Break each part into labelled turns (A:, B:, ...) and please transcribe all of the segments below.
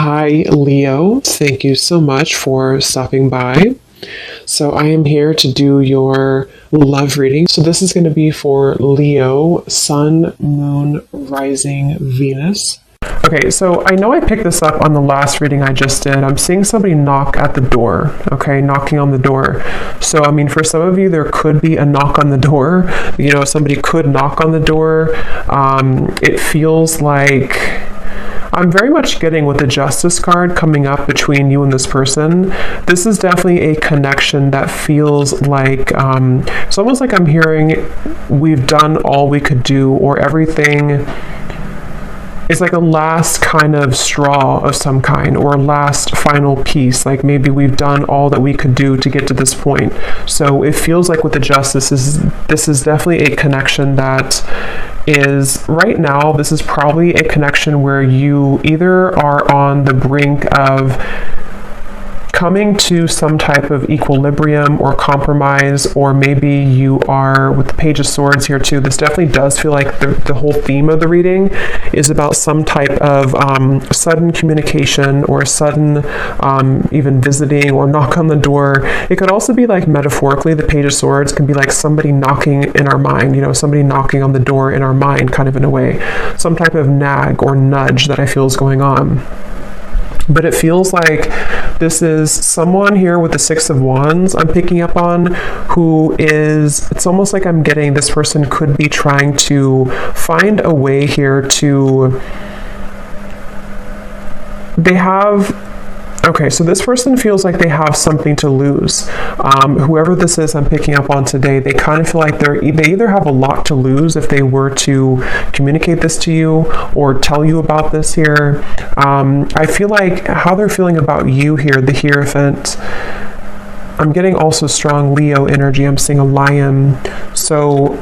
A: Hi, Leo. Thank you so much for stopping by. So, I am here to do your love reading. So, this is going to be for Leo, Sun, Moon, Rising, Venus. Okay, so I know I picked this up on the last reading I just did. I'm seeing somebody knock at the door, okay, knocking on the door. So, I mean, for some of you, there could be a knock on the door. You know, somebody could knock on the door. It feels like I'm very much getting with the Justice card coming up between you and this person. This is definitely a connection that feels like, it's almost like I'm hearing we've done all we could do, or everything is like a last kind of straw of some kind, or a last final piece. Like maybe we've done all that we could do to get to this point. So it feels like with the Justice, this is definitely a connection that is right now, this is probably a connection where you either are on the brink of coming to some type of equilibrium or compromise, or maybe you are with the Page of Swords here too. This definitely does feel like the whole theme of the reading is about some type of sudden communication, or sudden even visiting or knock on the door. It could also be like metaphorically, the Page of Swords can be like somebody knocking in our mind, you know, somebody knocking on the door in our mind, kind of in a way, some type of nag or nudge that I feel is going on. But it feels like this is someone here with the Six of Wands I'm picking up on, who is, it's almost like I'm getting this person could be trying to find a way here to, okay, so this person feels like they have something to lose. Whoever this is I'm picking up on today, they kind of feel like they either have a lot to lose if they were to communicate this to you or tell you about this here. I feel like how they're feeling about you here, the Hierophant. I'm getting also strong Leo energy. I'm seeing a lion. So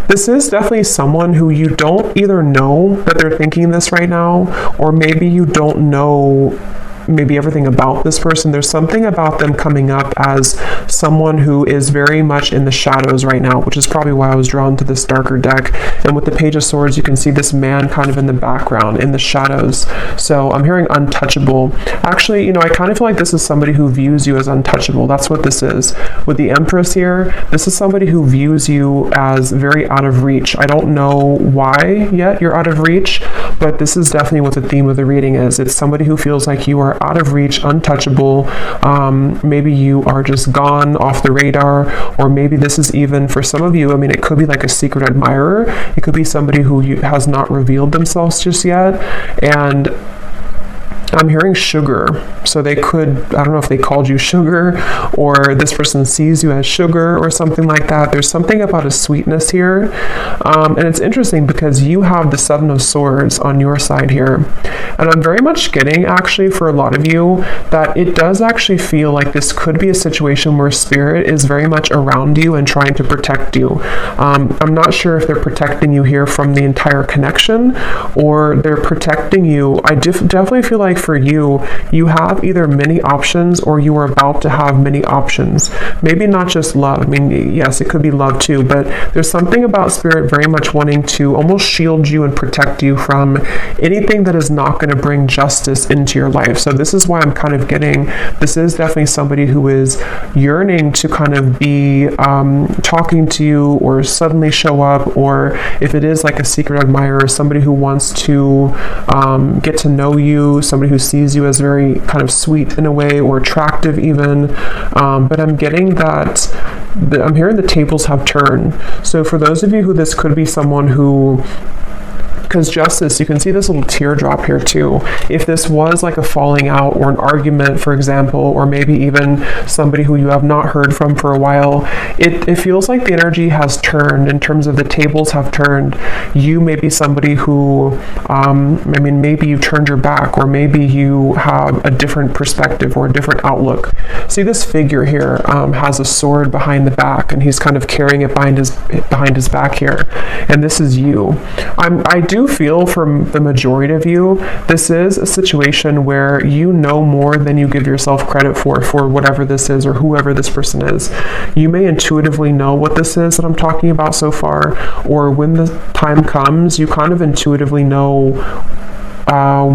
A: this is definitely someone who you don't either know that they're thinking this right now, or maybe you don't know maybe everything about this person. There's something about them coming up as someone who is very much in the shadows right now, which is probably why I was drawn to this darker deck. And with the Page of Swords, you can see this man kind of in the background, in the shadows. So I'm hearing untouchable. Actually, you know, I kind of feel like this is somebody who views you as untouchable. That's what this is. With the Empress here, this is somebody who views you as very out of reach. I don't know why yet you're out of reach, but this is definitely what the theme of the reading is. It's somebody who feels like you are out of reach, untouchable. Maybe you are just gone off the radar, or maybe this is even for some of you, I mean, it could be like a secret admirer. It could be somebody who has not revealed themselves just yet. And I'm hearing sugar. So they could, I don't know if they called you sugar, or this person sees you as sugar or something like that. There's something about a sweetness here. And it's interesting because you have the Seven of Swords on your side here. And I'm very much getting, actually, for a lot of you, that it does actually feel like this could be a situation where Spirit is very much around you and trying to protect you. I'm not sure if they're protecting you here from the entire connection, or they're protecting you. I definitely feel like for you, you have either many options, or you are about to have many options. Maybe not just love. I mean, yes, it could be love too, but there's something about Spirit very much wanting to almost shield you and protect you from anything that is not going to bring justice into your life. So this is why I'm kind of getting, this is definitely somebody who is yearning to kind of be talking to you, or suddenly show up, or if it is like a secret admirer, somebody who wants to get to know you, somebody who sees you as very kind of sweet in a way, or attractive even. But I'm getting that, I'm hearing the tables have turned. So for those of you who this could be someone who, because Justice, you can see this little teardrop here too. If this was like a falling out or an argument, for example, or maybe even somebody who you have not heard from for a while, it feels like the energy has turned in terms of the tables have turned. You may be somebody who, I mean, maybe you turned your back, or maybe you have a different perspective or a different outlook. See, this figure here has a sword behind the back, and he's kind of carrying it behind his back here. And this is you. I do feel from the majority of you, this is a situation where you know more than you give yourself credit for whatever this is, or whoever this person is. You may intuitively know what this is that I'm talking about so far, or when the time comes, you kind of intuitively know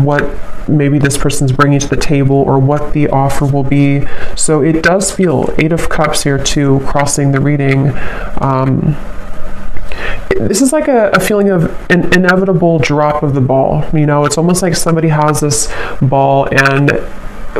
A: what maybe this person's bringing to the table or what the offer will be. So it does feel 8 of Cups here too, crossing the reading. This is like a feeling of an inevitable drop of the ball. It's almost like somebody has this ball and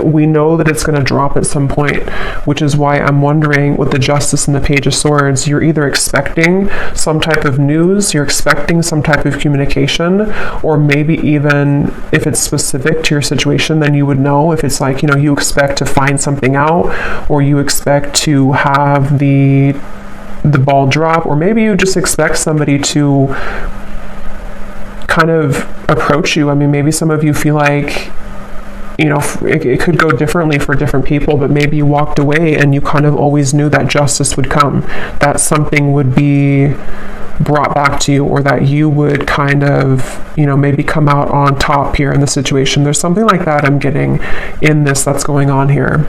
A: we know that it's going to drop at some point, which is why I'm wondering with the Justice and the Page of Swords, you're either expecting some type of news, you're expecting some type of communication, or maybe even if it's specific to your situation, then you would know. If it's like, you expect to find something out, or you expect to have the ball drop, or maybe you just expect somebody to kind of approach you. I mean, maybe some of you feel like it could go differently for different people, but maybe you walked away and you kind of always knew that justice would come, that something would be brought back to you, or that you would kind of, maybe come out on top here in the situation. There's something like that I'm getting in this that's going on here.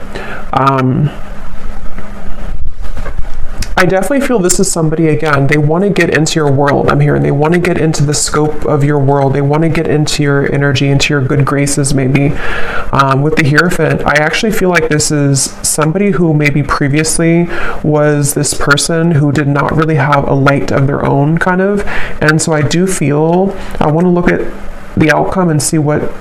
A: I definitely feel this is somebody, again, they want to get into your world, I'm hearing. They want to get into the scope of your world. They want to get into your energy, into your good graces, maybe. With the Hierophant, I actually feel like this is somebody who maybe previously was this person who did not really have a light of their own, kind of. And so I do feel, I want to look at the outcome and see what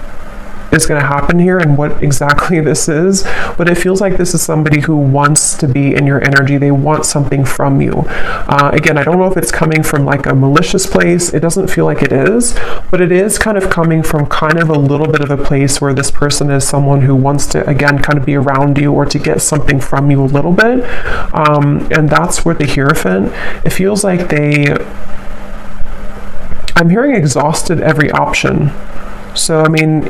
A: is going to happen here and what exactly this is, but it feels like this is somebody who wants to be in your energy. They want something from you. Again, I don't know if it's coming from like a malicious place. It doesn't feel like it is, but it is kind of coming from kind of a little bit of a place where this person is someone who wants to, again, kind of be around you or to get something from you a little bit. And that's where the Hierophant, it feels like I'm hearing exhausted every option. So, I mean,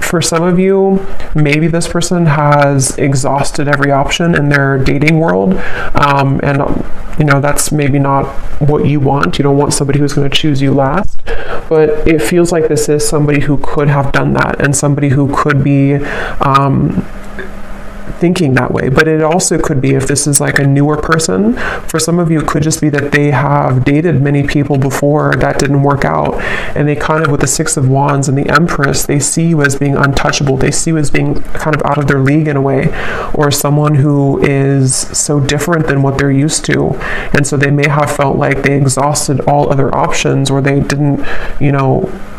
A: for some of you, maybe this person has exhausted every option in their dating world. And that's maybe not what you want. You don't want somebody who's going to choose you last. But it feels like this is somebody who could have done that, and somebody who could be thinking that way. But it also could be, if this is like a newer person, for some of you it could just be that they have dated many people before that didn't work out, and they kind of, with the Six of Wands and the Empress, they see you as being untouchable. They see you as being kind of out of their league in a way, or someone who is so different than what they're used to. And so they may have felt like they exhausted all other options, or they didn't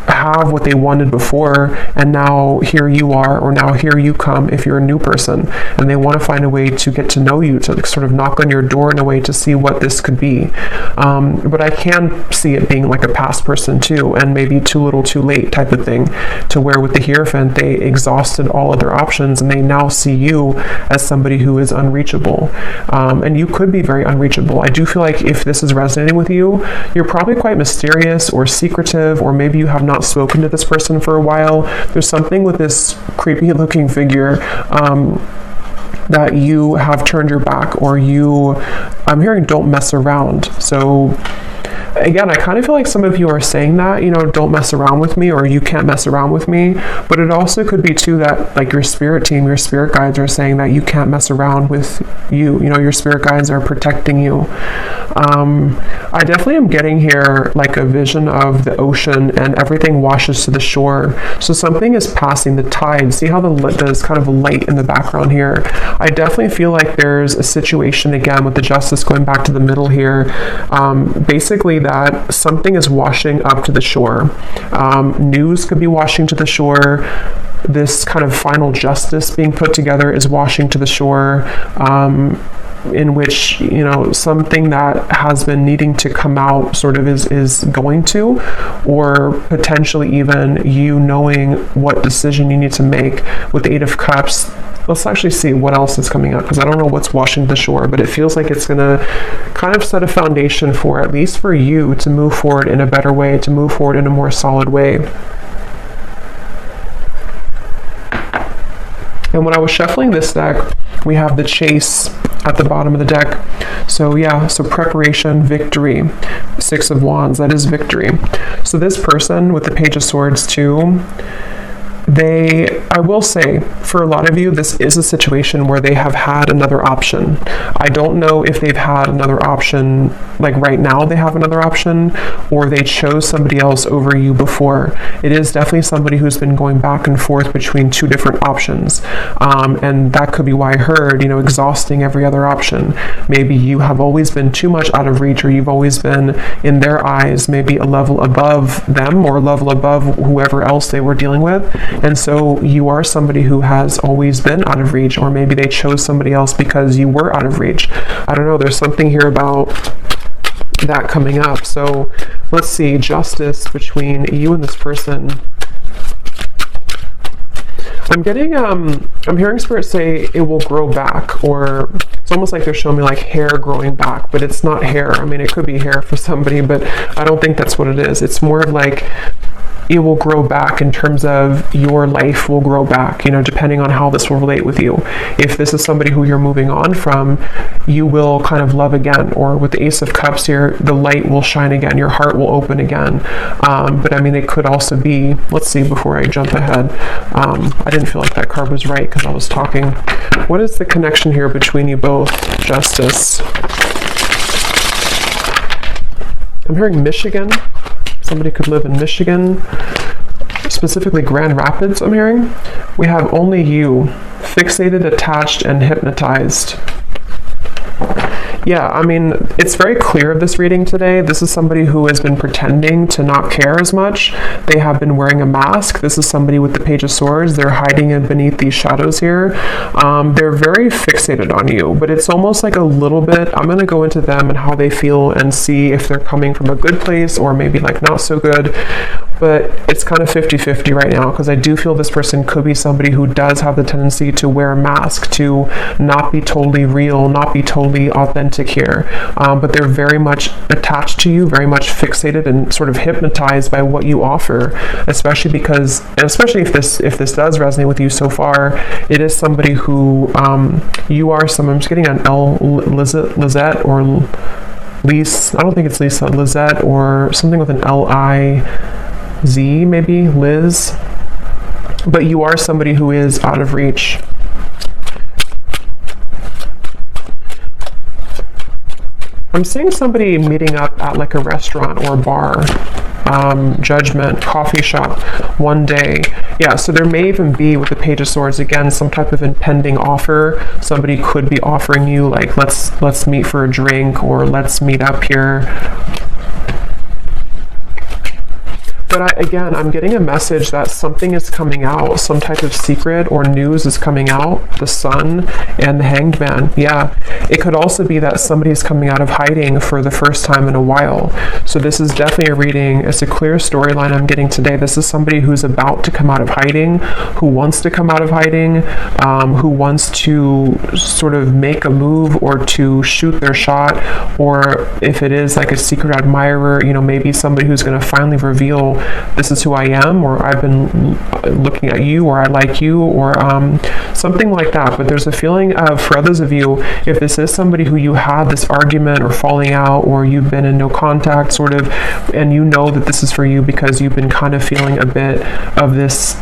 A: have what they wanted before, and now here you are, or now here you come if you're a new person, and they want to find a way to get to know you, to sort of knock on your door in a way to see what this could be. But I can see it being like a past person too, and maybe too little too late type of thing, to where with the Hierophant they exhausted all other options and they now see you as somebody who is unreachable. And you could be very unreachable. I do feel like if this is resonating with you, you're probably quite mysterious or secretive, or maybe you have not spoken to this person for a while. There's something with this creepy looking figure that you have turned your back, or I'm hearing don't mess around. So again, I kind of feel like some of you are saying that, don't mess around with me, or you can't mess around with me. But it also could be too that like your spirit team, your spirit guides are saying that you can't mess around with you. Your spirit guides are protecting you. I definitely am getting here like a vision of the ocean and everything washes to the shore. So something is passing the tide. See how there's kind of a light in the background here. I definitely feel like there's a situation, again, with the Justice going back to the middle here. Basically that something is washing up to the shore. News could be washing to the shore. This kind of final justice being put together is washing to the shore. In which something that has been needing to come out sort of is going to, or potentially even you knowing what decision you need to make. With the Eight of Cups, let's actually see what else is coming up, because I don't know what's washing the shore, but it feels like it's going to kind of set a foundation for, at least for you, to move forward in a better way, to move forward in a more solid way. And when I was shuffling this deck, we have the Chase at the bottom of the deck. So preparation, victory. Six of Wands, that is victory. So this person with the Page of Swords too, I will say, for a lot of you, this is a situation where they have had another option. I don't know if they've had another option, like right now they have another option, or they chose somebody else over you before. It is definitely somebody who's been going back and forth between two different options. And that could be why I heard, exhausting every other option. Maybe you have always been too much out of reach, or you've always been, in their eyes, maybe a level above them or a level above whoever else they were dealing with. And so you are somebody who has always been out of reach, or maybe they chose somebody else because you were out of reach. I don't know, there's something here about that coming up. So let's see, justice between you and this person. I'm getting, I'm hearing Spirit say it will grow back, or it's almost like they're showing me like hair growing back, but it's not hair. I mean, it could be hair for somebody, but I don't think that's what it is. It's more of like, it will grow back in terms of your life will grow back, depending on how this will relate with you. If this is somebody who you're moving on from, you will kind of love again, or with the Ace of Cups here, the light will shine again, your heart will open again. But I mean, it could also be, let's see, before I jump ahead, I didn't feel like that card was right because I was talking. What is the connection here between you both? Justice. I'm hearing Michigan. Somebody could live in Michigan, specifically Grand Rapids, I'm hearing. We have only you, fixated, attached, and hypnotized. Yeah, I mean, it's very clear of this reading today. This is somebody who has been pretending to not care as much. They have been wearing a mask. This is somebody with the Page of Swords. They're hiding in beneath these shadows here. They're very fixated on you, but it's almost like a little bit, I'm going to go into them and how they feel and see if they're coming from a good place or maybe like not so good. But it's kind of 50-50 right now, because I do feel this person could be somebody who does have the tendency to wear a mask, to not be totally real, not be totally authentic here. But they're very much attached to you, very much fixated and sort of hypnotized by what you offer, especially because, and especially if this does resonate with you so far, it is somebody who you are someone, I'm just getting an Lizette or Lise, I don't think it's Lisa, Lizette or something with an L-I-Z, maybe, Liz. But you are somebody who is out of reach. I'm seeing somebody meeting up at like a restaurant or bar, Judgment, coffee shop, one day. Yeah, so there may even be, with the Page of Swords, again, some type of impending offer. Somebody could be offering you, like, let's meet for a drink, or let's meet up here. But I'm getting a message that something is coming out, some type of secret or news is coming out. The Sun and the Hanged Man. Yeah, it could also be that somebody's coming out of hiding for the first time in a while. So this is definitely a reading. It's a clear storyline I'm getting today. This is somebody who's about to come out of hiding, who wants to come out of hiding, who wants to sort of make a move or to shoot their shot, or if it is like a secret admirer, maybe somebody who's going to finally reveal, this is who I am, or I've been looking at you, or I like you, or something like that. But there's a feeling of, for others of you, if this is somebody who you had this argument or falling out, or you've been in no contact sort of, and you know that this is for you because you've been kind of feeling a bit of this,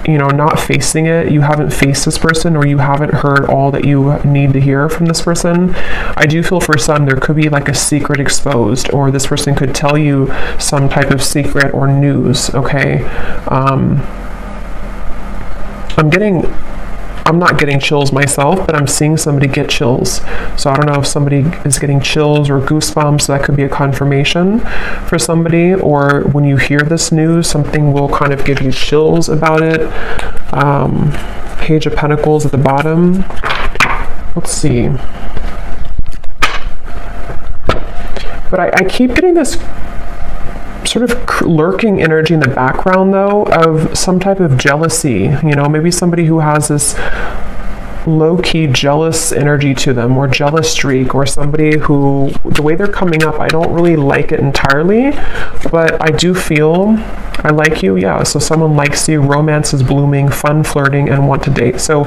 A: not facing it, you haven't faced this person, or you haven't heard all that you need to hear from this person. I do feel for some there could be like a secret exposed, or this person could tell you some type of secret or news, okay? I'm not getting chills myself, but I'm seeing somebody get chills. So I don't know if somebody is getting chills or goosebumps. That could be a confirmation for somebody. Or when you hear this news, something will kind of give you chills about it. Page of Pentacles at the bottom. Let's see. But I keep getting this sort of lurking energy in the background, though, of some type of jealousy. Maybe somebody who has this low-key jealous energy to them, or jealous streak, or somebody who, the way they're coming up, I don't really like it entirely, but I do feel I like you. Yeah, so someone likes you, romance is blooming, fun flirting, and want to date. So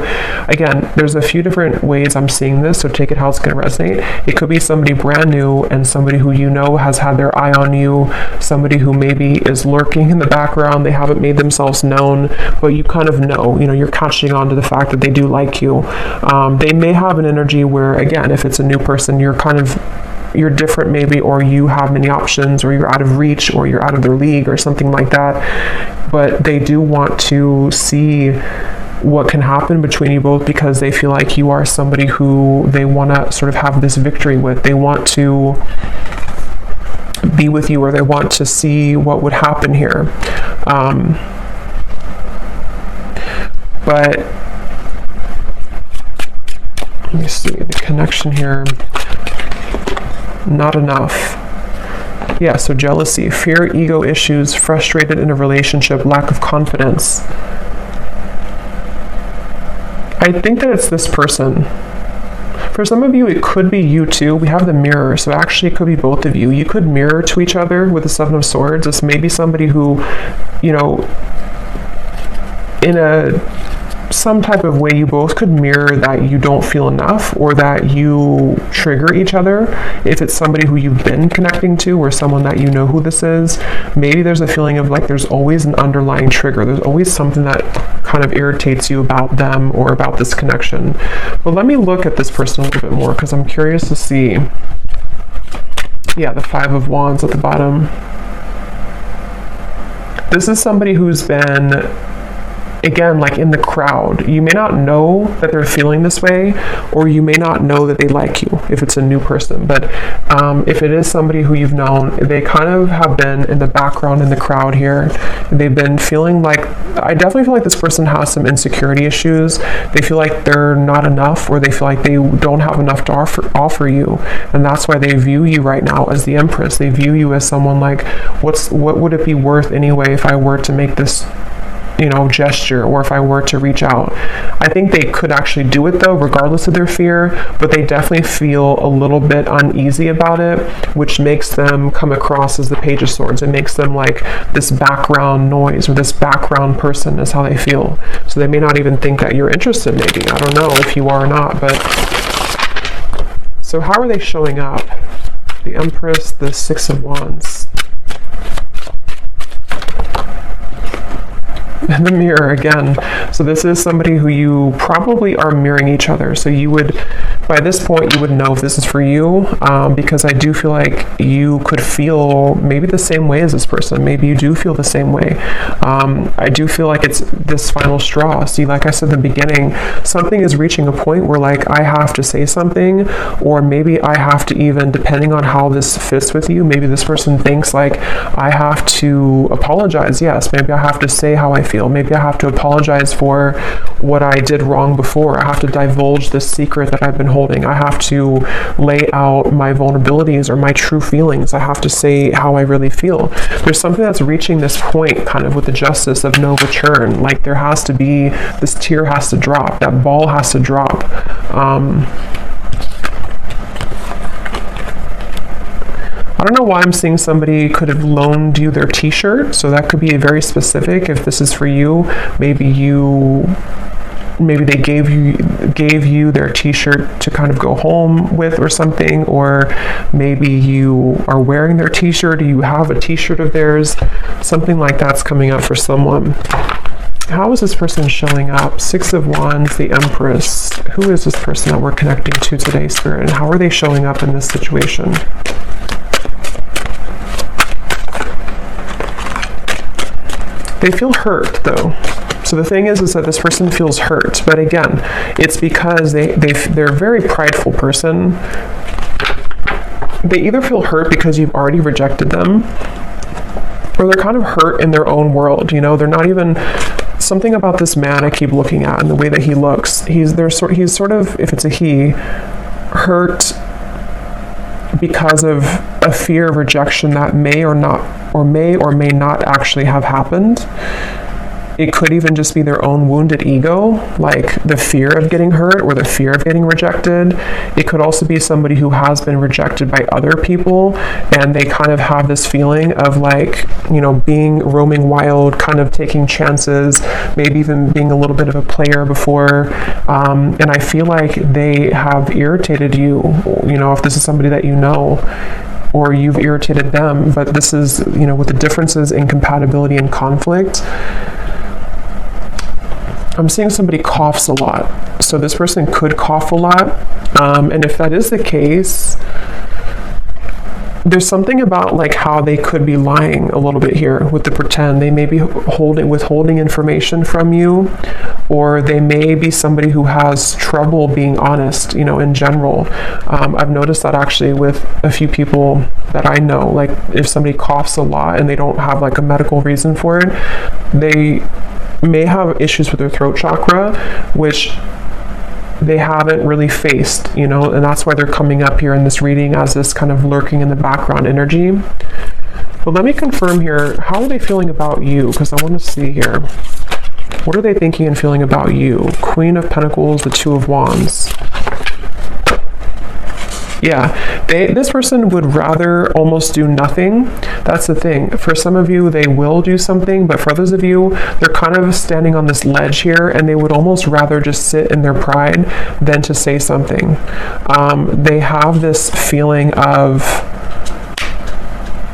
A: again, there's a few different ways I'm seeing this, so take it how it's going to resonate. It could be somebody brand new and somebody who you know has had their eye on you, somebody who maybe is lurking in the background, they haven't made themselves known, but you kind of know, you're catching on to the fact that they do like you. They may have an energy where, again, if it's a new person, you're different maybe, or you have many options, or you're out of reach, or you're out of their league, or something like that. But they do want to see what can happen between you both, because they feel like you are somebody who they want to sort of have this victory with. They want to be with you, or they want to see what would happen here. But let me see the connection here. Not enough. Yeah, so jealousy, fear, ego issues, frustrated in a relationship, lack of confidence. I think that it's this person. For some of you, it could be you too. We have the mirror, so actually it could be both of you. You could mirror to each other with the Seven of Swords. This may be somebody who, in some type of way, you both could mirror that you don't feel enough, or that you trigger each other. If it's somebody who you've been connecting to, or someone that you know who this is, maybe there's a feeling of like there's always an underlying trigger. There's always something that kind of irritates you about them or about this connection. But let me look at this person a little bit more, because I'm curious to see. Yeah, the Five of Wands at the bottom. This is somebody who's been, again, like in the crowd. You may not know that they're feeling this way, or you may not know that they like you if it's a new person. But if it is somebody who you've known, they kind of have been in the background in the crowd here. They've been feeling like, I definitely feel like this person has some insecurity issues. They feel like they're not enough, or they feel like they don't have enough to offer you. And that's why they view you right now as the Empress. They view you as someone like, what would it be worth anyway if I were to make this gesture, or if I were to reach out. I think they could actually do it though, regardless of their fear, but they definitely feel a little bit uneasy about it, which makes them come across as the Page of Swords. It makes them like this background noise, or this background person is how they feel. So they may not even think that you're interested, maybe. I don't know if you are or not, but so how are they showing up? The Empress, the Six of Wands. And the Mirror again. So this is somebody who you probably are mirroring each other. So you would, by this point, you would know if this is for you, because I do feel like you could feel maybe the same way as this person. Maybe you do feel the same way. I do feel like it's this final straw. See, like I said in the beginning, something is reaching a point where like I have to say something, or maybe I have to even, depending on how this fits with you, maybe this person thinks like I have to apologize. Yes, maybe I have to say how I feel. Maybe I have to apologize for what I did wrong before. I have to divulge this secret that I've been holding. I have to lay out my vulnerabilities or my true feelings. I have to say how I really feel. There's something that's reaching this point kind of with the Justice of no return. Like there has to be, this tear has to drop. That ball has to drop. I don't know why I'm seeing somebody could have loaned you their t-shirt, so that could be very specific. If this is for you, maybe they gave you their t-shirt to kind of go home with or something, or maybe you are wearing their t-shirt, or you have a t-shirt of theirs. Something like that's coming up for someone. How is this person showing up? Six of Wands, the Empress. Who is this person that we're connecting to today, Spirit, and how are they showing up in this situation? They feel hurt, though. So the thing is that this person feels hurt. But again, it's because they're a very prideful person. They either feel hurt because you've already rejected them, or they're kind of hurt in their own world. They're not even, something about this man I keep looking at and the way that he looks. He's sort of, if it's a he, hurt because of a fear of rejection that may or may not actually have happened. It could even just be their own wounded ego, like the fear of getting hurt or the fear of getting rejected. It could also be somebody who has been rejected by other people, and they kind of have this feeling of like, you know, being roaming wild, kind of taking chances, maybe even being a little bit of a player before. And I feel like they have irritated you, you know, if this is somebody that you know, or you've irritated them. But this is, you know, with the differences in compatibility and conflict, I'm seeing somebody coughs a lot. So this person could cough a lot. And if that is the case, there's something about like how they could be lying a little bit here with the pretend. They may be withholding information from you, or they may be somebody who has trouble being honest, you know, in general. I've noticed that actually with a few people that I know, like if somebody coughs a lot and they don't have like a medical reason for it, they may have issues with their throat chakra, which they haven't really faced, you know, and that's why they're coming up here in this reading as this kind of lurking in the background energy. But let me confirm here, how are they feeling about you? Because I want to see here. What are they thinking and feeling about you? Queen of Pentacles, the Two of Wands. Yeah, this person would rather almost do nothing. That's the thing. For some of you, they will do something, but for others of you, they're kind of standing on this ledge here, and they would almost rather just sit in their pride than to say something. They have this feeling of,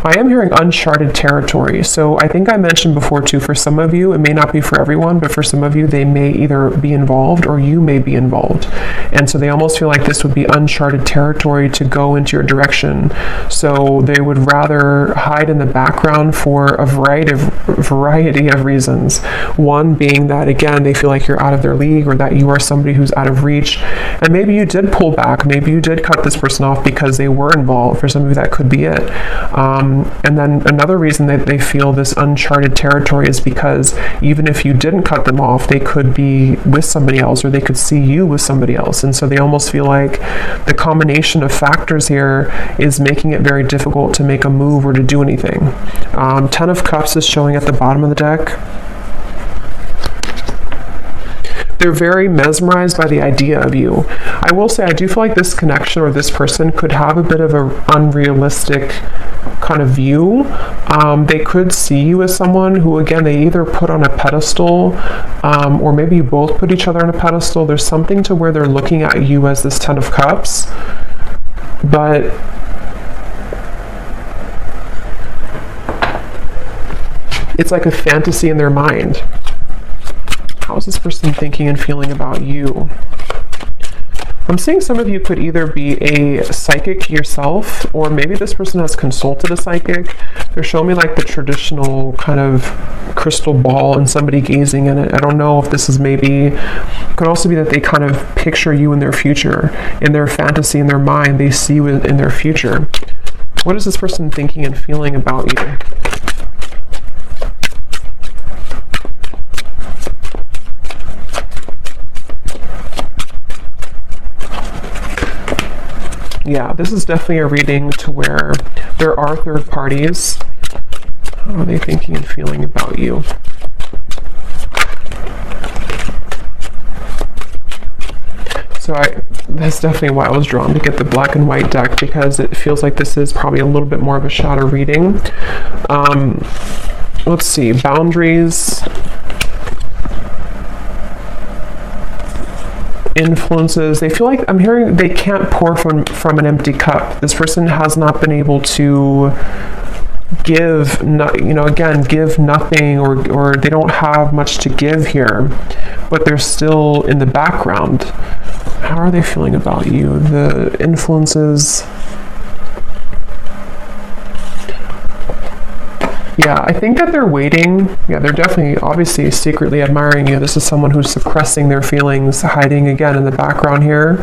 A: I am hearing uncharted territory. So I think I mentioned before too, for some of you, it may not be for everyone, but for some of you, they may either be involved or you may be involved. And so they almost feel like this would be uncharted territory to go into your direction. So they would rather hide in the background for a variety of reasons. One being that, again, they feel like you're out of their league, or that you are somebody who's out of reach. And maybe you did pull back. Maybe you did cut this person off because they were involved. For some of you, that could be it. And then another reason that they feel this uncharted territory is because even if you didn't cut them off, they could be with somebody else, or they could see you with somebody else. And so they almost feel like the combination of factors here is making it very difficult to make a move or to do anything. Ten of Cups is showing at the bottom of the deck. They're very mesmerized by the idea of you. I will say, I do feel like this connection or this person could have a bit of an unrealistic kind of view. They could see you as someone who, again, they either put on a pedestal, or maybe you both put each other on a pedestal. There's something to where they're looking at you as this Ten of Cups, but it's like a fantasy in their mind. How is this person thinking and feeling about you? I'm seeing some of you could either be a psychic yourself, or maybe this person has consulted a psychic. They're showing me like the traditional kind of crystal ball and somebody gazing in it. I don't know if this is maybe, it could also be that they kind of picture you in their future, in their fantasy, in their mind, they see you in their future. What is this person thinking and feeling about you? Yeah, this is definitely a reading to where there are third parties. How are they thinking and feeling about you? So that's definitely why I was drawn to get the black and white deck, because it feels like this is probably a little bit more of a shadow reading. Let's see, boundaries, influences. They feel like, I'm hearing they can't pour from an empty cup. This person has not been able to give, give nothing, or they don't have much to give here, but they're still in the background. How are they feeling about you? The influences. Yeah, I think that they're waiting. Yeah, they're definitely, obviously, secretly admiring you. This is someone who's suppressing their feelings, hiding again in the background here.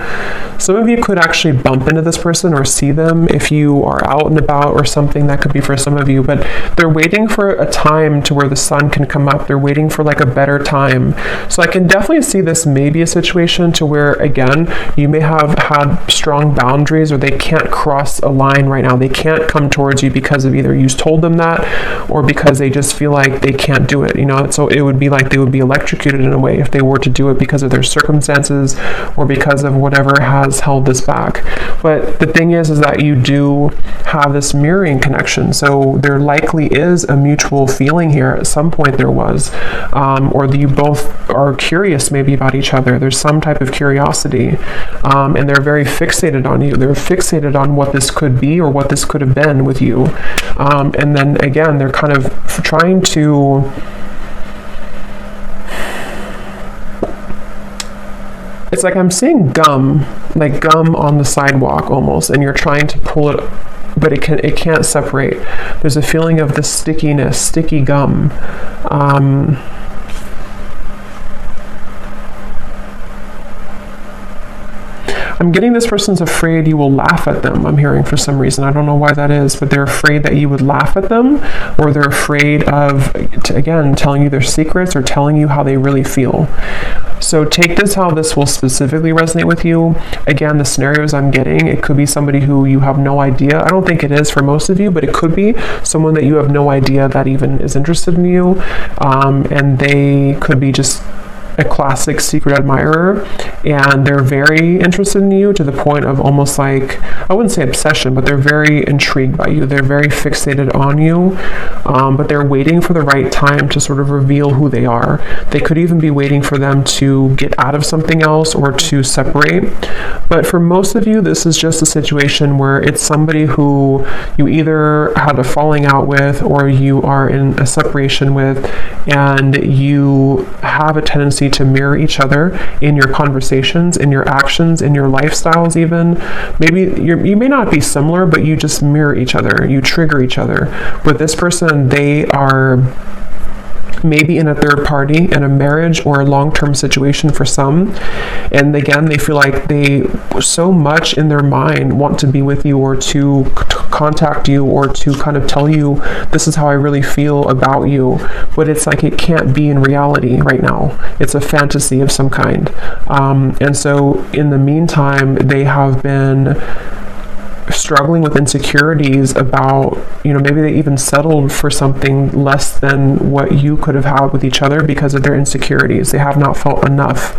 A: Some of you could actually bump into this person or see them if you are out and about or something. That could be for some of you, but they're waiting for a time to where the sun can come up. They're waiting for like a better time. So I can definitely see this may be a situation to where, again, you may have had strong boundaries, or they can't cross a line right now. They can't come towards you because of either you told them that, or because they just feel like they can't do it, so it would be like they would be electrocuted in a way if they were to do it because of their circumstances or because of whatever has held this back. But the thing is that you do have this mirroring connection, so there likely is a mutual feeling here. At some point there was, or that you both are curious maybe about each other. There's some type of curiosity, and they're very fixated on you. They're fixated on what this could be or what this could have been with you. And then again, they're kind of trying to it's like I'm seeing gum on the sidewalk almost, and you're trying to pull it, but it can't separate. There's a feeling of the stickiness, sticky gum. I'm getting this person's afraid you will laugh at them. I'm hearing for some reason. I don't know why that is, but they're afraid that you would laugh at them, or they're afraid of, again, telling you their secrets or telling you how they really feel. So take this how this will specifically resonate with you. Again, the scenarios I'm getting, it could be somebody who you have no idea. I don't think it is for most of you, but it could be someone that you have no idea that even is interested in you. And they could be just a classic secret admirer, and they're very interested in you to the point of almost like, I wouldn't say obsession, but they're very intrigued by you. They're very fixated on you, but they're waiting for the right time to sort of reveal who they are. They could even be waiting for them to get out of something else or to separate. But for most of you, this is just a situation where it's somebody who you either had a falling out with or you are in a separation with, and you have a tendency to mirror each other in your conversations, in your actions, in your lifestyles even. Maybe you may not be similar, but you just mirror each other. You trigger each other. With this person, they are maybe in a third party, in a marriage or a long-term situation for some. And again, they feel like they so much in their mind want to be with you or to contact you or to kind of tell you, this is how I really feel about you. But it's like it can't be in reality right now. It's a fantasy of some kind. And so in the meantime, they have been struggling with insecurities about, maybe they even settled for something less than what you could have had with each other because of their insecurities. They have not felt enough.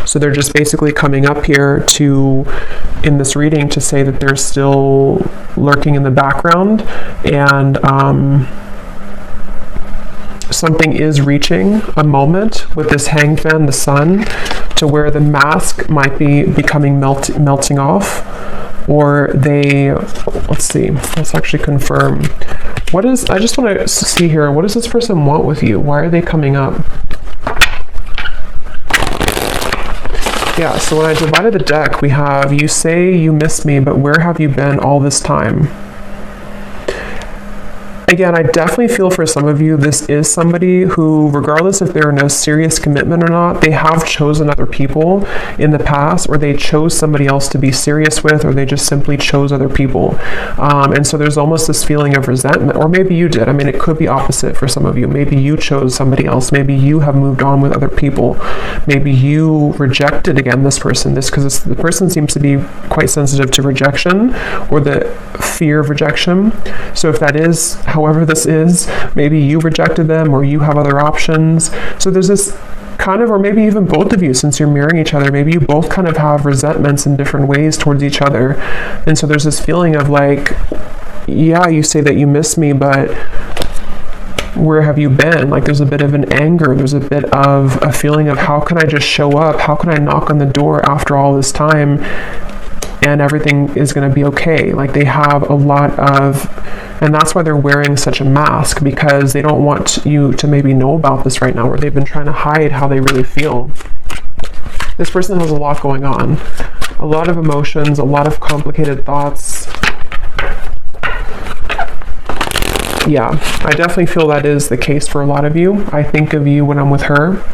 A: So they're just basically coming up here in this reading to say that they're still lurking in the background, and something is reaching a moment with this hanged man, the sun, to where the mask might be becoming melting off. Or let's actually confirm. I just want to see here, what does this person want with you? Why are they coming up? Yeah, so when I divided the deck, we have, you say you miss me, but where have you been all this time? Again, I definitely feel for some of you, this is somebody who, regardless if they're in a serious commitment or not, they have chosen other people in the past, or they chose somebody else to be serious with, or they just simply chose other people. And so there's almost this feeling of resentment, or maybe you did. I mean, it could be opposite for some of you. Maybe you chose somebody else. Maybe you have moved on with other people. Maybe you rejected, again, this person. Because the person seems to be quite sensitive to rejection, or the fear of rejection. So if that is, however this is, maybe you rejected them or you have other options. So there's this kind of, or maybe even both of you, since you're mirroring each other, maybe you both kind of have resentments in different ways towards each other. And so there's this feeling of like, yeah, you say that you miss me, but where have you been? Like there's a bit of an anger, there's a bit of a feeling of how can I just show up? How can I knock on the door after all this time and everything is going to be okay? Like they have a lot of, and that's why they're wearing such a mask, because they don't want you to maybe know about this right now, or they've been trying to hide how they really feel. This person has a lot going on, a lot of emotions, a lot of complicated thoughts. Yeah, I definitely feel that is the case for a lot of you. I think of you when I'm with her.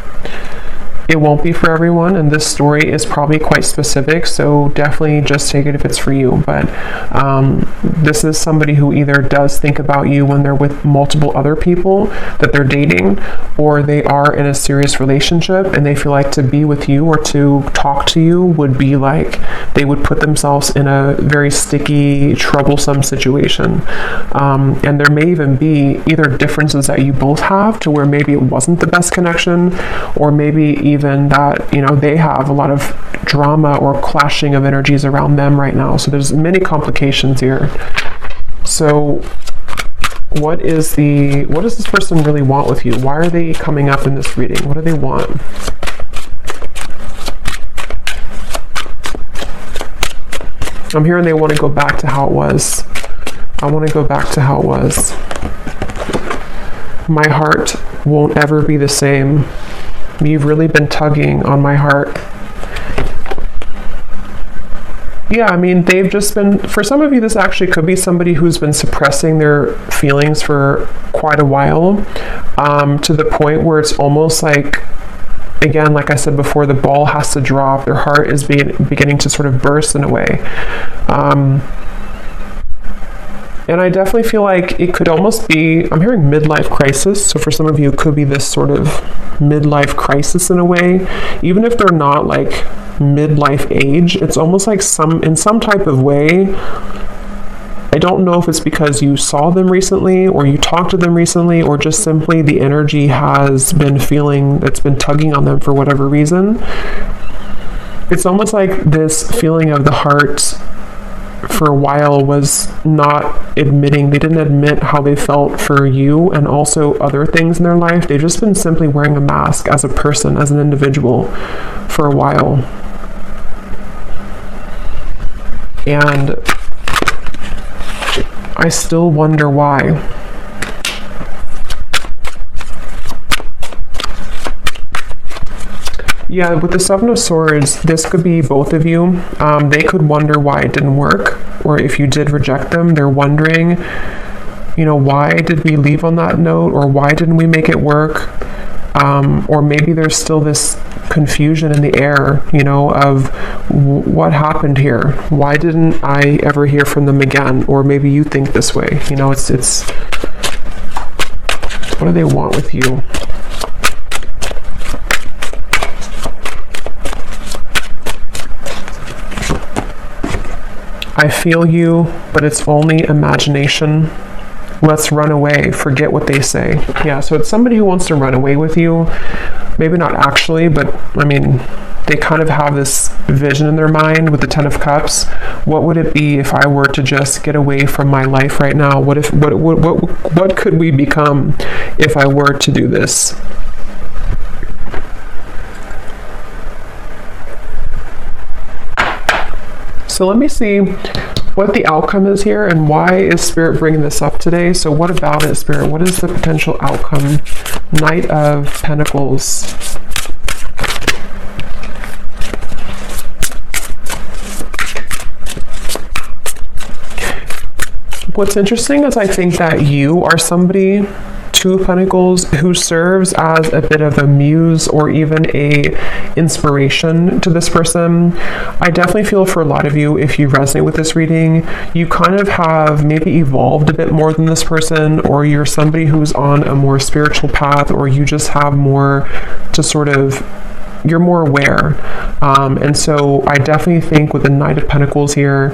A: It won't be for everyone, and this story is probably quite specific, so definitely just take it if it's for you. But this is somebody who either does think about you when they're with multiple other people that they're dating, or they are in a serious relationship and they feel like to be with you or to talk to you would be like they would put themselves in a very sticky, troublesome situation. And there may even be either differences that you both have to where maybe it wasn't the best connection, or maybe even that, you know, they have a lot of drama or clashing of energies around them right now. So there's many complications here. So what does this person really want with you? Why are they coming up in this reading? What do they want? I'm hearing they want to go back to how it was. I want to go back to how it was. My heart won't ever be the same. You've really been tugging on my heart. Yeah, I mean, they've just been, for some of you, this actually could be somebody who's been suppressing their feelings for quite a while, to the point where it's almost like, again, like I said before, the ball has to drop. Their heart is beginning to sort of burst in a way. And I definitely feel like it could almost be, I'm hearing midlife crisis. So for some of you, it could be this sort of midlife crisis in a way. Even if they're not like midlife age, it's almost like in some type of way. I don't know if it's because you saw them recently or you talked to them recently, or just simply the energy has been feeling, it's been tugging on them for whatever reason. It's almost like this feeling of the heart for a while was not admitting, they didn't admit how they felt for you and also other things in their life. They've just been simply wearing a mask as a person, as an individual for a while. And I still wonder why. Yeah, with the Seven of Swords, this could be both of you. They could wonder why it didn't work, or if you did reject them, they're wondering, you know, why did we leave on that note, or why didn't we make it work? Or maybe there's still this confusion in the air, you know, of what happened here? Why didn't I ever hear from them again? Or maybe you think this way, you know, it's what do they want with you? I feel you, but it's only imagination. Let's run away. Forget what they say. Yeah, so it's somebody who wants to run away with you. Maybe not actually, but I mean, they kind of have this vision in their mind with the Ten of Cups. What would it be if I were to just get away from my life right now? What could we become if I were to do this? So let me see what the outcome is here, and why is Spirit bringing this up today. So what about it, Spirit? What is the potential outcome? Knight of Pentacles. What's interesting is I think that you are somebody, Two of Pentacles, who serves as a bit of a muse or even a inspiration to this person. I definitely feel for a lot of you, if you resonate with this reading, you kind of have maybe evolved a bit more than this person, or you're somebody who's on a more spiritual path, or you just have more to sort of, you're more aware. And so I definitely think with the Knight of Pentacles here,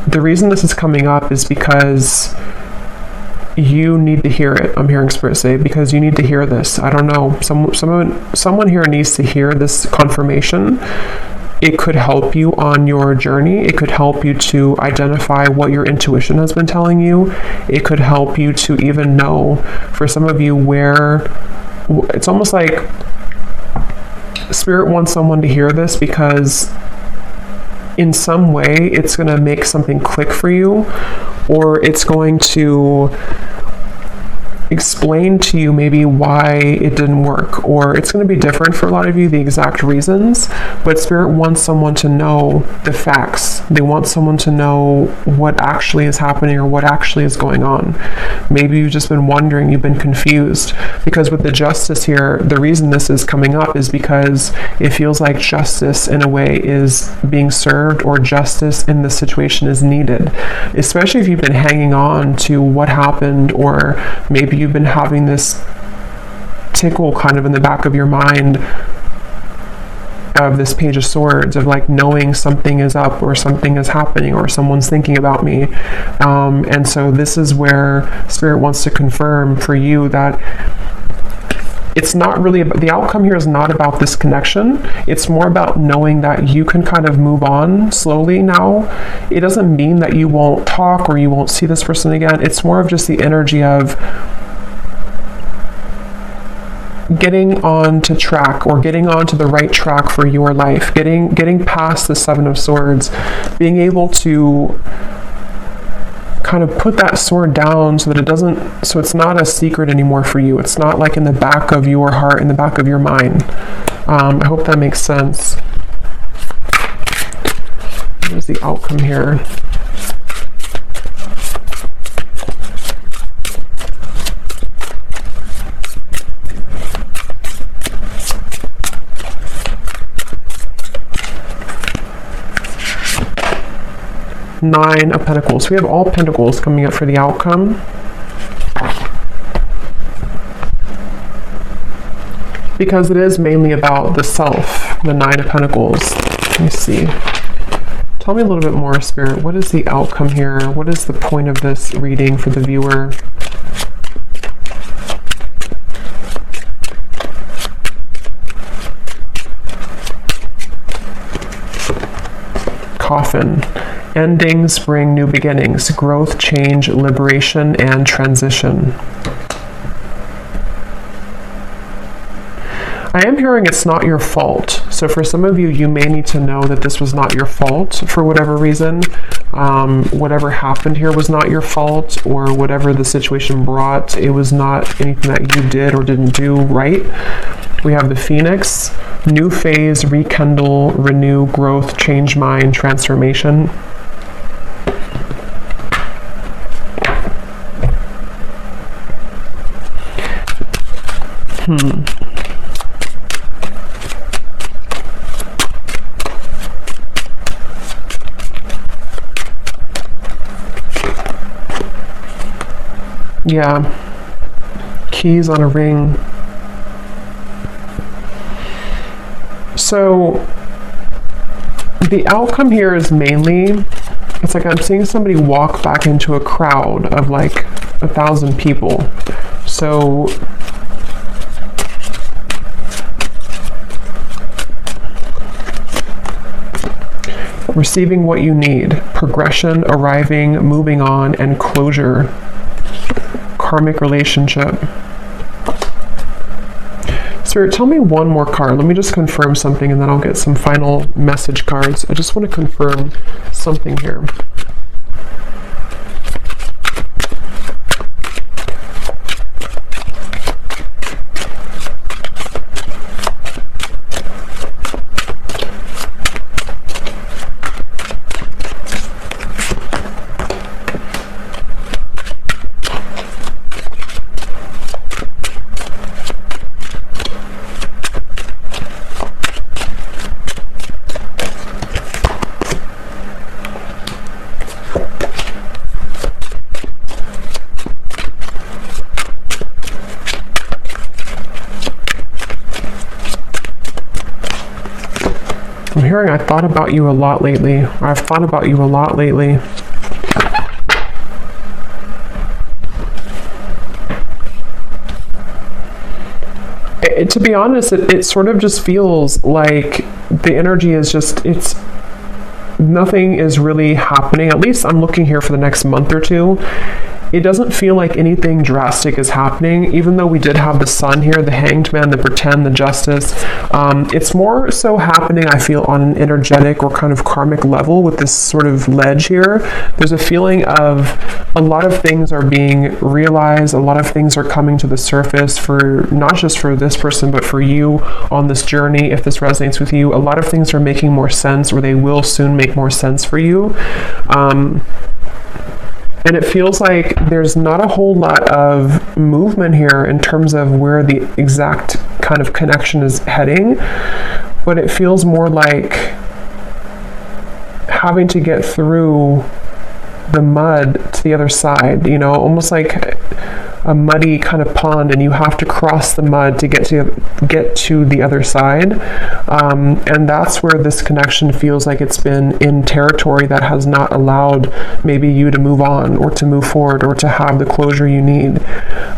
A: the reason this is coming up is because you need to hear it. I'm hearing Spirit say, because you need to hear this. I don't know. Someone here needs to hear this confirmation. It could help you on your journey. It could help you to identify what your intuition has been telling you. It could help you to even know, for some of you, where it's almost like Spirit wants someone to hear this, because in some way it's going to make something click for you, or it's going to, explain to you maybe why it didn't work, or it's going to be different for a lot of you, the exact reasons, but Spirit wants someone to know the facts. They want someone to know what actually is happening or what actually is going on. Maybe you've just been wondering, you've been confused, because with the Justice here, the reason this is coming up is because it feels like justice in a way is being served, or justice in the situation is needed, especially if you've been hanging on to what happened, or maybe you've been having this tickle kind of in the back of your mind of this Page of Swords, of like knowing something is up or something is happening or someone's thinking about me. And so this is where Spirit wants to confirm for you that it's not really about, the outcome here is not about this connection. It's more about knowing that you can kind of move on slowly now. It doesn't mean that you won't talk or you won't see this person again. It's more of just the energy of getting on to track, or getting onto the right track for your life, getting past the Seven of Swords, being able to kind of put that sword down so that it doesn't, so it's not a secret anymore for you. It's not like in the back of your heart, in the back of your mind. I hope that makes sense. What is the outcome here? Nine of Pentacles. We have all Pentacles coming up for the outcome. Because it is mainly about the self, the Nine of Pentacles. Let me see. Tell me a little bit more, Spirit. What is the outcome here? What is the point of this reading for the viewer? Coffin. Endings bring new beginnings, growth, change, liberation, and transition. I am hearing it's not your fault. So for some of you, you may need to know that this was not your fault for whatever reason. Whatever happened here was not your fault, or whatever the situation brought, it was not anything that you did or didn't do right. We have the Phoenix, new phase, rekindle, renew, growth, change mind, transformation. Yeah. Keys on a ring. So the outcome here is mainly, it's like I'm seeing somebody walk back into a crowd of like 1,000 people. So receiving what you need, progression, arriving, moving on, and closure. Karmic relationship. Spirit, tell me one more card. Let me just confirm something, and then I'll get some final message cards. I just want to confirm something here. I'm hearing I thought about you a lot lately. I've thought about you a lot lately. To be honest, it sort of just feels like the energy is just, it's, nothing is really happening. At least I'm looking here for the next month or two. it doesn't feel like anything drastic is happening, even though we did have the Sun here, the Hanged Man, the Pretend, the Justice. It's more so happening, I feel, on an energetic or kind of karmic level with this sort of ledge here. There's a feeling of a lot of things are being realized, a lot of things are coming to the surface for not just for this person, but for you on this journey. If this resonates with you, a lot of things are making more sense, or they will soon make more sense for you. And it feels like there's not a whole lot of movement here in terms of where the exact kind of connection is heading, but it feels more like having to get through the mud to the other side, you know, almost like a muddy kind of pond, and you have to cross the mud to get to the other side. And that's where this connection feels like it's been in territory that has not allowed maybe you to move on or to move forward or to have the closure you need.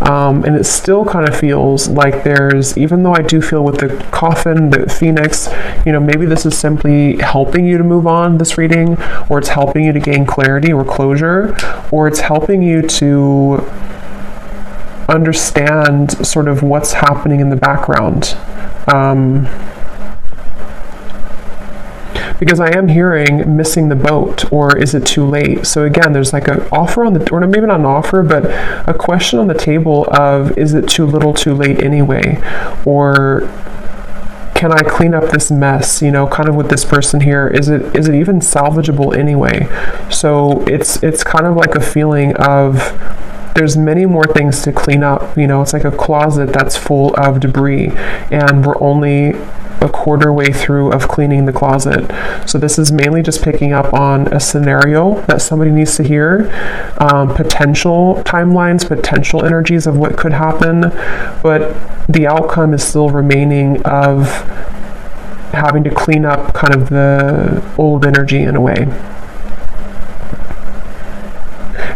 A: And it still kind of feels like there's, even though I do feel with the Coffin, the Phoenix, you know, maybe this is simply helping you to move on, this reading, or it's helping you to gain clarity or closure, or it's helping you to understand sort of what's happening in the background. Because I am hearing missing the boat, or is it too late? So again, there's like an offer on the, or maybe not an offer, but a question on the table of, is it too little too late anyway? Or can I clean up this mess, you know, kind of with this person here? Is it even salvageable anyway? So it's kind of like a feeling of, there's many more things to clean up. You know, it's like a closet that's full of debris, and we're only a quarter way through of cleaning the closet. So this is mainly just picking up on a scenario that somebody needs to hear, potential timelines, potential energies of what could happen, but the outcome is still remaining of having to clean up kind of the old energy in a way.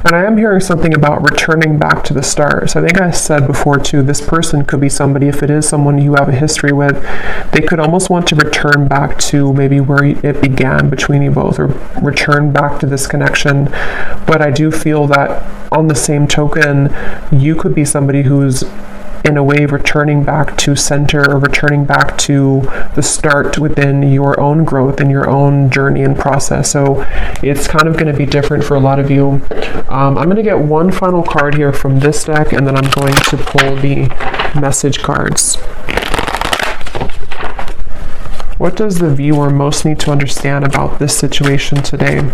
A: And I am hearing something about returning back to the start. So I think I said before too, this person could be somebody, if it is someone you have a history with, they could almost want to return back to maybe where it began between you both, or return back to this connection. But I do feel that on the same token, you could be somebody who's in a way returning back to center, or returning back to the start within your own growth and your own journey and process. So it's kind of going to be different for a lot of you. I'm going to get one final card here from this deck, and then I'm going to pull the message cards. What does the viewer most need to understand about this situation today?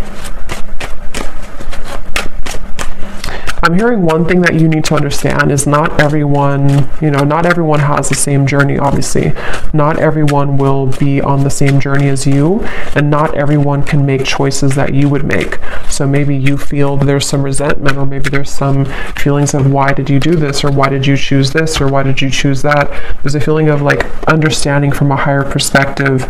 A: I'm hearing one thing that you need to understand is not everyone has the same journey, obviously. Not everyone will be on the same journey as you, and not everyone can make choices that you would make. So maybe you feel there's some resentment, or maybe there's some feelings of, why did you do this, or why did you choose this, or why did you choose that? There's a feeling of like understanding from a higher perspective,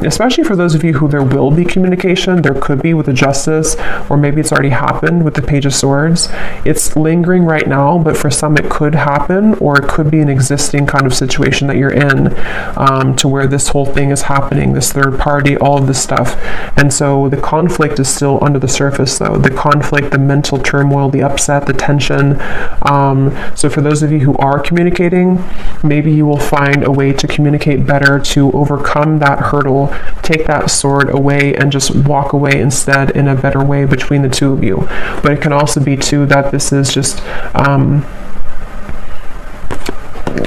A: especially for those of you who there will be communication. There could be with the Justice, or maybe it's already happened with the Page of Swords. It's lingering right now, but for some it could happen, or it could be an existing kind of situation that you're in, to where this whole thing is happening, this third party, all of this stuff. And so the conflict is still under the surface though. The conflict, the mental turmoil, the upset, the tension. So for those of you who are communicating, maybe you will find a way to communicate better, to overcome that hurdle, take that sword away, and just walk away instead in a better way between the two of you. But it can also be too that this is just,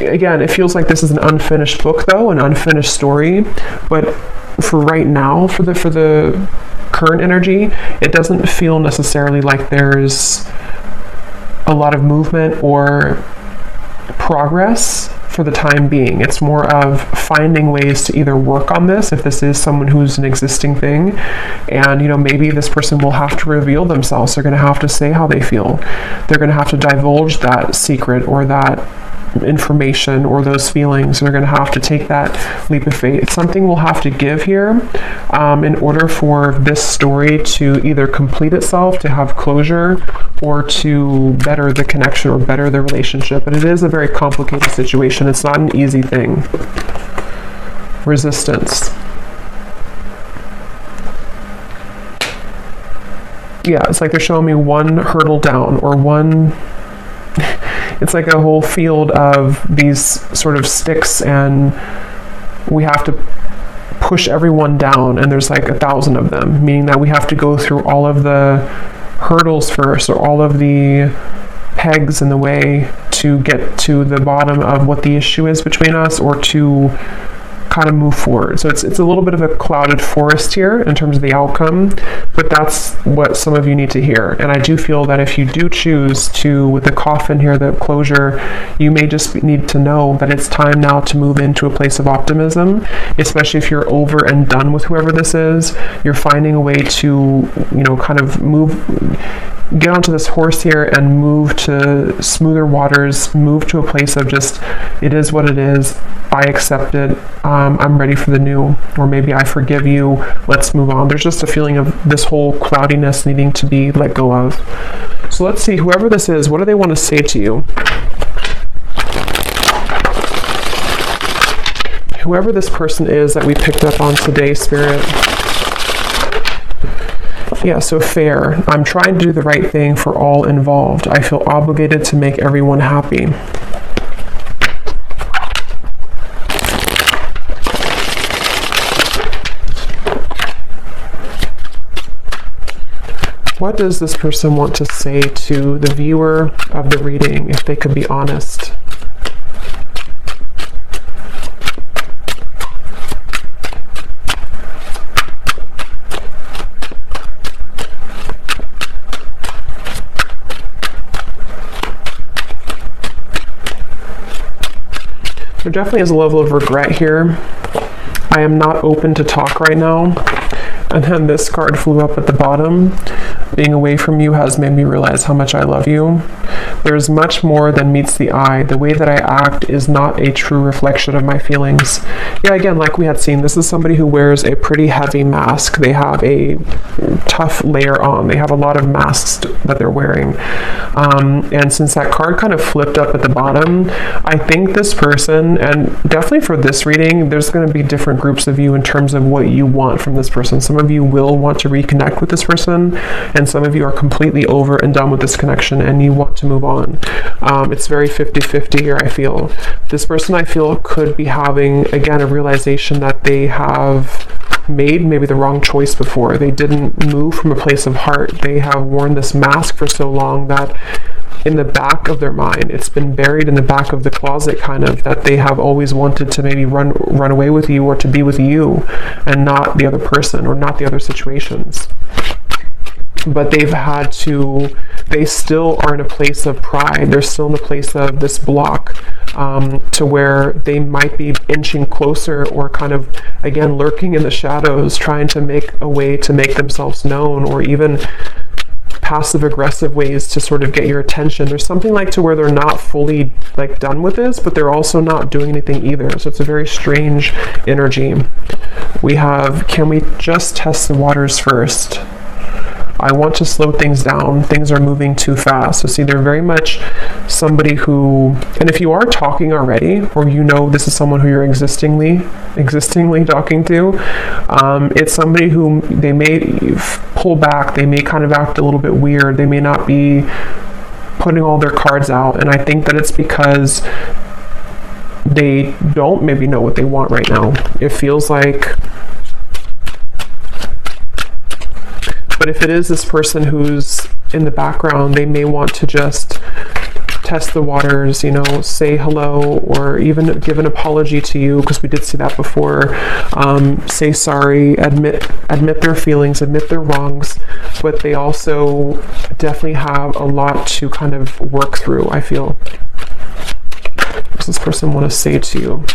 A: again, it feels like this is an unfinished book though, an unfinished story. But for right now, for the current energy, it doesn't feel necessarily like there's a lot of movement or progress for the time being. It's more of finding ways to either work on this, if this is someone who's an existing thing, and you know, maybe this person will have to reveal themselves. They're going to have to say how they feel. They're going to have to divulge that secret, or that information, or those feelings. They're going to have to take that leap of faith. Something will have to give here in order for this story to either complete itself, to have closure, or to better the connection or better the relationship. But it is a very complicated situation. It's not an easy thing. Resistance. Yeah, it's like they're showing me one hurdle down, or one, it's like a whole field of these sort of sticks, and we have to push everyone down, and there's like 1,000 of them, meaning that we have to go through all of the hurdles first, or all of the pegs in the way to get to the bottom of what the issue is between us, or to kind of move forward. So it's a little bit of a clouded forest here in terms of the outcome, but that's what some of you need to hear. And I do feel that if you do choose to, with the coffin here, the closure, you may just need to know that it's time now to move into a place of optimism, especially if you're over and done with whoever this is. You're finding a way to, kind of get onto this horse here and move to smoother waters, move to a place of just, it is what it is, I accept it, I'm ready for the new, or maybe I forgive you, let's move on. There's just a feeling of this whole cloudiness needing to be let go of. So let's see, whoever this is, what do they want to say to you? Whoever this person is that we picked up on today, Spirit. Yeah, so fair. I'm trying to do the right thing for all involved. I feel obligated to make everyone happy. What does this person want to say to the viewer of the reading, if they could be honest? There definitely is a level of regret here. I am not open to talk right now. And then this card flew up at the bottom. Being away from you has made me realize how much I love you. There is much more than meets the eye. The way that I act is not a true reflection of my feelings. Yeah, again, like we had seen, this is somebody who wears a pretty heavy mask. They have a tough layer on. They have a lot of masks that they're wearing. And since that card kind of flipped up at the bottom, I think this person, and definitely for this reading, there's going to be different groups of you in terms of what you want from this person. Some of you will want to reconnect with this person, and some of you are completely over and done with this connection and you want to move on. It's very 50-50 here, I feel. This person, I feel, could be having, again, a realization that they have made maybe the wrong choice before. They didn't move from a place of heart. They have worn this mask for so long that in the back of their mind, it's been buried in the back of the closet, kind of, that they have always wanted to maybe run away with you, or to be with you and not the other person, or not the other situations. But they've had to, they still are in a place of pride. They're still in a place of this block, to where they might be inching closer, or kind of, again, lurking in the shadows, trying to make a way to make themselves known, or even passive aggressive ways to sort of get your attention. There's something like to where they're not fully like done with this, but they're also not doing anything either. So it's a very strange energy. We have, can we just test the waters first? I want to slow things down. Things are moving too fast. So see, they're very much somebody who, and if you are talking already, or this is someone who you're existingly talking to, it's somebody who they may pull back. They may kind of act a little bit weird. They may not be putting all their cards out. And I think that it's because they don't maybe know what they want right now. It feels like, but if it is this person who's in the background, they may want to just test the waters, say hello, or even give an apology to you, because we did see that before. Say sorry, admit their feelings, admit their wrongs, but they also definitely have a lot to kind of work through, I feel. What does this person want to say to you?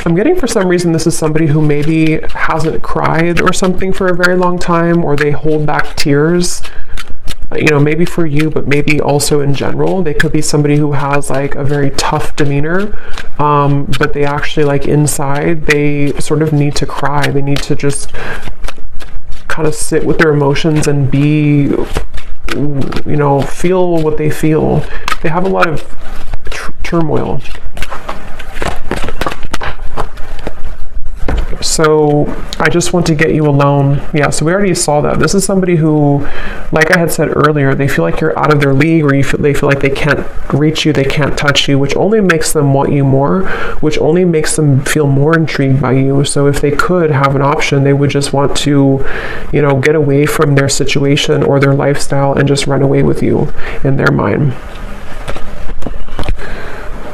A: I'm getting, for some reason, this is somebody who maybe hasn't cried or something for a very long time, or they hold back tears, maybe for you, but maybe also in general. They could be somebody who has like a very tough demeanor, but they actually, like, inside, they sort of need to cry. They need to just kind of sit with their emotions and be, feel what they feel. They have a lot of turmoil. So I just want to get you alone. Yeah, so we already saw that. This is somebody who, like I had said earlier, they feel like you're out of their league, or they feel like they can't reach you, they can't touch you, which only makes them want you more, which only makes them feel more intrigued by you. So if they could have an option, they would just want to, get away from their situation or their lifestyle and just run away with you in their mind.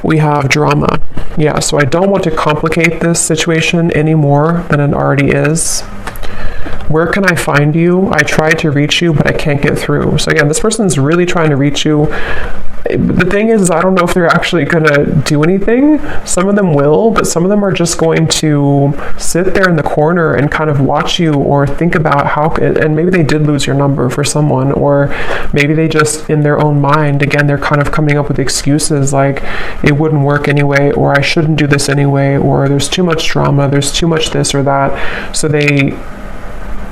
A: We have drama. Yeah, so I don't want to complicate this situation any more than it already is. Where can I find you? I tried to reach you, but I can't get through. So again, this person's really trying to reach you. The thing is, I don't know if they're actually going to do anything. Some of them will, but some of them are just going to sit there in the corner and kind of watch you, or think about how, and maybe they did lose your number for someone, or maybe they just, in their own mind, again, they're kind of coming up with excuses like it wouldn't work anyway, or I shouldn't do this anyway, or there's too much drama, there's too much this or that.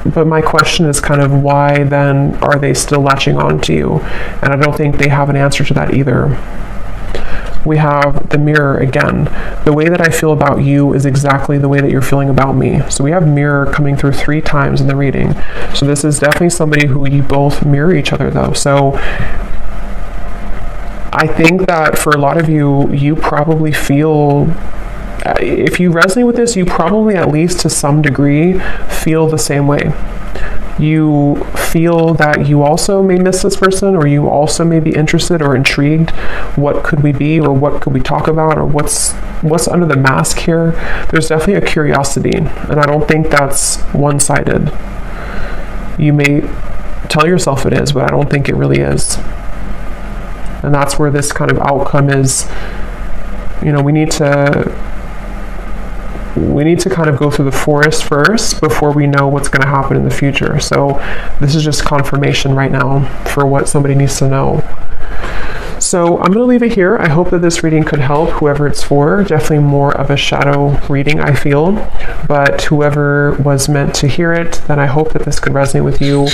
A: But my question is kind of, why then are they still latching on to you? And I don't think they have an answer to that either. We have the mirror again. The way that I feel about you is exactly the way that you're feeling about me. So we have mirror coming through 3 times in the reading. So this is definitely somebody who you both mirror each other though. So I think that for a lot of you, you probably feel, if you resonate with this, you probably, at least to some degree, feel the same way. You feel that you also may miss this person, or you also may be interested or intrigued. What could we be, or what could we talk about, or what's under the mask here? There's definitely a curiosity, and I don't think that's one-sided. You may tell yourself it is, but I don't think it really is. And that's where this kind of outcome is. We need to kind of go through the forest first before we know what's going to happen in the future. So this is just confirmation right now for what somebody needs to know. So I'm going to leave it here. I hope that this reading could help whoever it's for. Definitely more of a shadow reading, I feel. But whoever was meant to hear it, then I hope that this could resonate with you.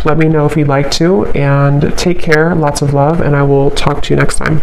A: Let me know if you'd like to. And take care. Lots of love. And I will talk to you next time.